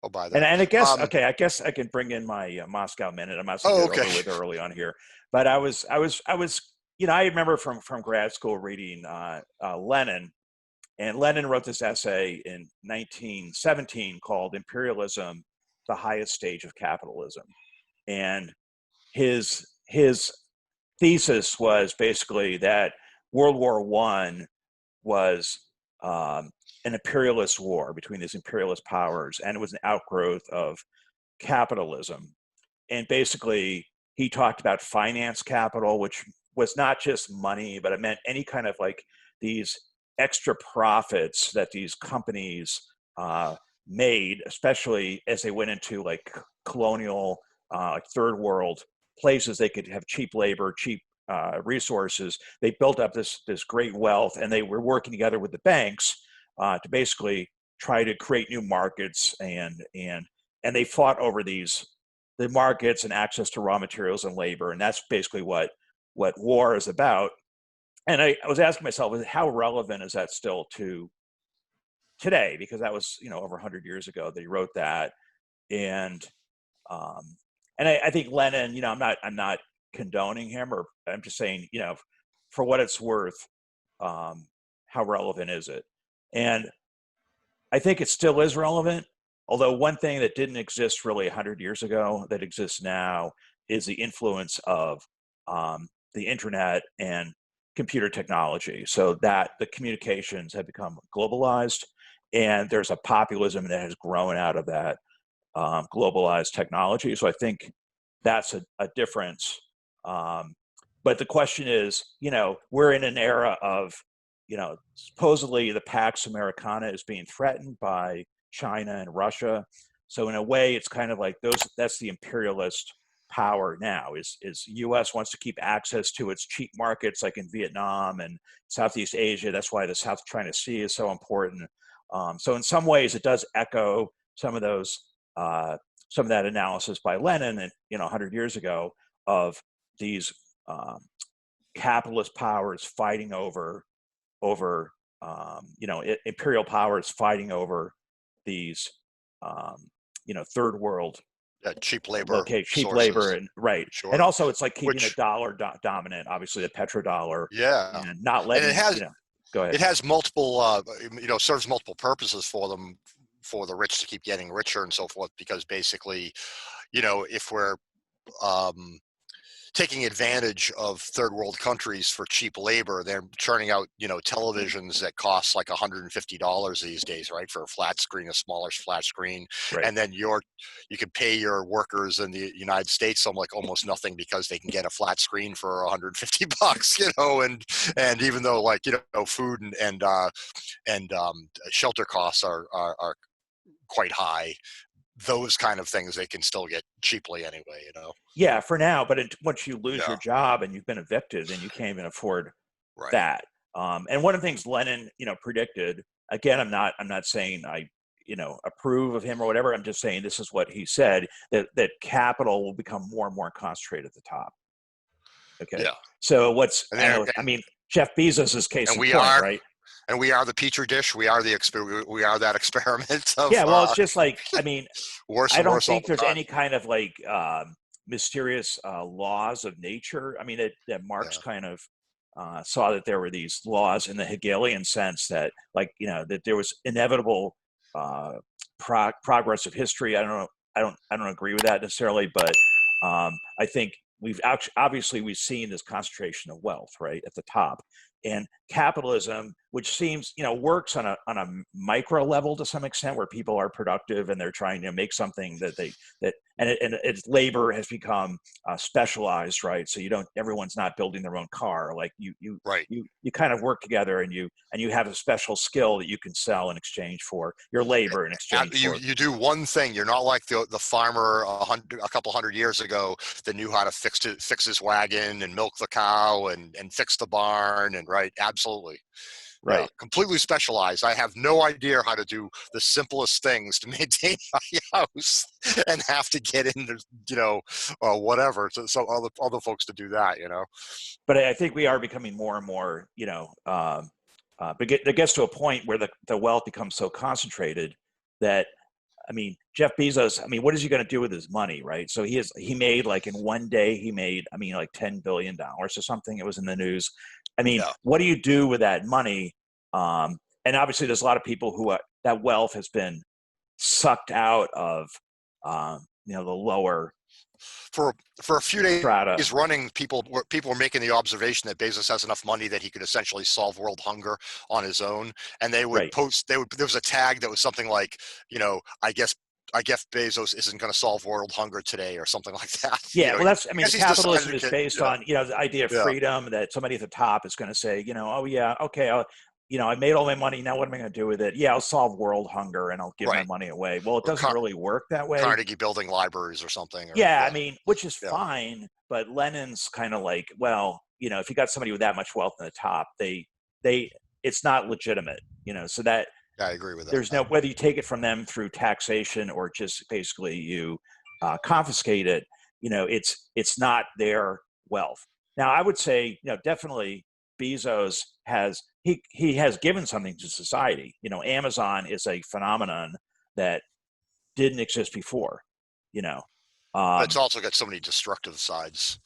by And that. and I guess okay, I guess I can bring in my Moscow minute. I'm not to Oh, get okay. over with early on here, but I was I remember from grad school reading Lenin, and Lenin wrote this essay in 1917 called "Imperialism: The Highest Stage of Capitalism," and his thesis was basically that World War One was an imperialist war between these imperialist powers, and it was an outgrowth of capitalism. And basically, he talked about finance capital, which was not just money, but it meant any kind of like these extra profits that these companies made, especially as they went into like colonial, third world places. They could have cheap labor, cheap resources. They built up this great wealth, and they were working together with the banks to basically try to create new markets, and they fought over the markets and access to raw materials and labor, and that's basically what war is about. And I was asking myself, how relevant is that still to today? Because that was over 100 years ago that he wrote that, and um, I think Lenin, I'm not condoning him, or I'm just saying, for what it's worth, how relevant is it? And I think it still is relevant. Although one thing that didn't exist really 100 years ago that exists now is the influence of the internet and computer technology. So that the communications have become globalized, and there's a populism that has grown out of that globalized technology. So I think that's a difference. But the question is, we're in an era of, supposedly the Pax Americana is being threatened by China and Russia. So in a way, it's kind of like that's the imperialist power now is US wants to keep access to its cheap markets like in Vietnam and Southeast Asia. That's why the South China Sea is so important. So in some ways, it does echo some of those some of that analysis by Lenin, and 100 years ago, of these capitalist powers fighting over imperial powers fighting over these third world Cheap labor locate cheap labor, sources. and right, and Sure. also it's like keeping the Which, dollar dominant, obviously the petrodollar, yeah. and not And letting go ahead. it has multiple, serves multiple purposes for them, for the rich to keep getting richer and so forth, because basically, if we're um, taking advantage of third world countries for cheap labor, they're churning out, televisions that cost like $150 these days, right? For a flat screen, a smaller flat screen. Right. And then you can pay your workers in the United States some like almost nothing because they can get a flat screen for $150, and even though like, food and shelter costs are quite high, those kind of things they can still get cheaply anyway. Yeah, for now, but once you lose Yeah, your job and you've been evicted, then you can't even afford right. that. And one of the things Lenin, predicted. Again, I'm not saying I, approve of him or whatever. I'm just saying this is what he said, that capital will become more and more concentrated at the top. Okay, Yeah. so And there, I mean, Jeff Bezos is case and in we point, are right? and we are the petri dish. We are we are that experiment of Yeah, well, it's just like, I mean, worse I and don't worse all think the there's time. any kind of like mysterious laws of nature. I mean, that Marx Yeah. kind of saw that there were these laws in the Hegelian sense that, like, that there was inevitable progress of history. I don't know. I don't agree with that necessarily, but I think obviously we've seen this concentration of wealth right at the top, and capitalism, which seems works on a micro level to some extent, where people are productive and they're trying to make something and its labor has become specialized, right? So everyone's not building their own car. Like Right. you kind of work together, and you have a special skill that you can sell in exchange for your labor, in exchange for. You do one thing. You're not like the farmer a couple hundred years ago that knew how to fix his wagon and milk the cow and fix the barn, and right. Absolutely. Yeah, Right. completely specialized. I have no idea how to do the simplest things to maintain my house, and have to get into, whatever, to some other folks to do that. But I think we are becoming more and more, but it gets to a point where the wealth becomes so concentrated that I mean, Jeff Bezos, I mean, what is he going to do with his money, right? So he made like in one day, he made, I mean, like $10 billion or something. It was in the news. I mean, Yeah. what do you do with that money? And obviously, there's a lot of people who that wealth has been sucked out of, the lower For a few days strata. running, people were making the observation that Bezos has enough money that he could essentially solve world hunger on his own, and they would Right. post. There was a tag that was something like, I guess Bezos isn't going to solve world hunger today, or something like that. Yeah, well, I that's, I mean, guess he's capitalism decided is to get, based on, the idea of yeah, freedom that somebody at the top is going to say, oh, yeah, okay, I made all my money. Now what am I going to do with it? Yeah, I'll solve world hunger and I'll give my right. money away. Well, it Or doesn't really work that way. Carnegie building libraries or something, or Yeah, I yeah, mean, which is yeah, fine, but Lenin's kind of like, well, if you got somebody with that much wealth in the top, they, it's not legitimate, so that yeah. I agree with there's that. no, whether you take it from them through taxation or just basically you confiscate it, it's not their wealth. Now, I would say, definitely Bezos he has given something to society. Amazon is a phenomenon that didn't exist before. You know, But it's um, also got so many destructive sides.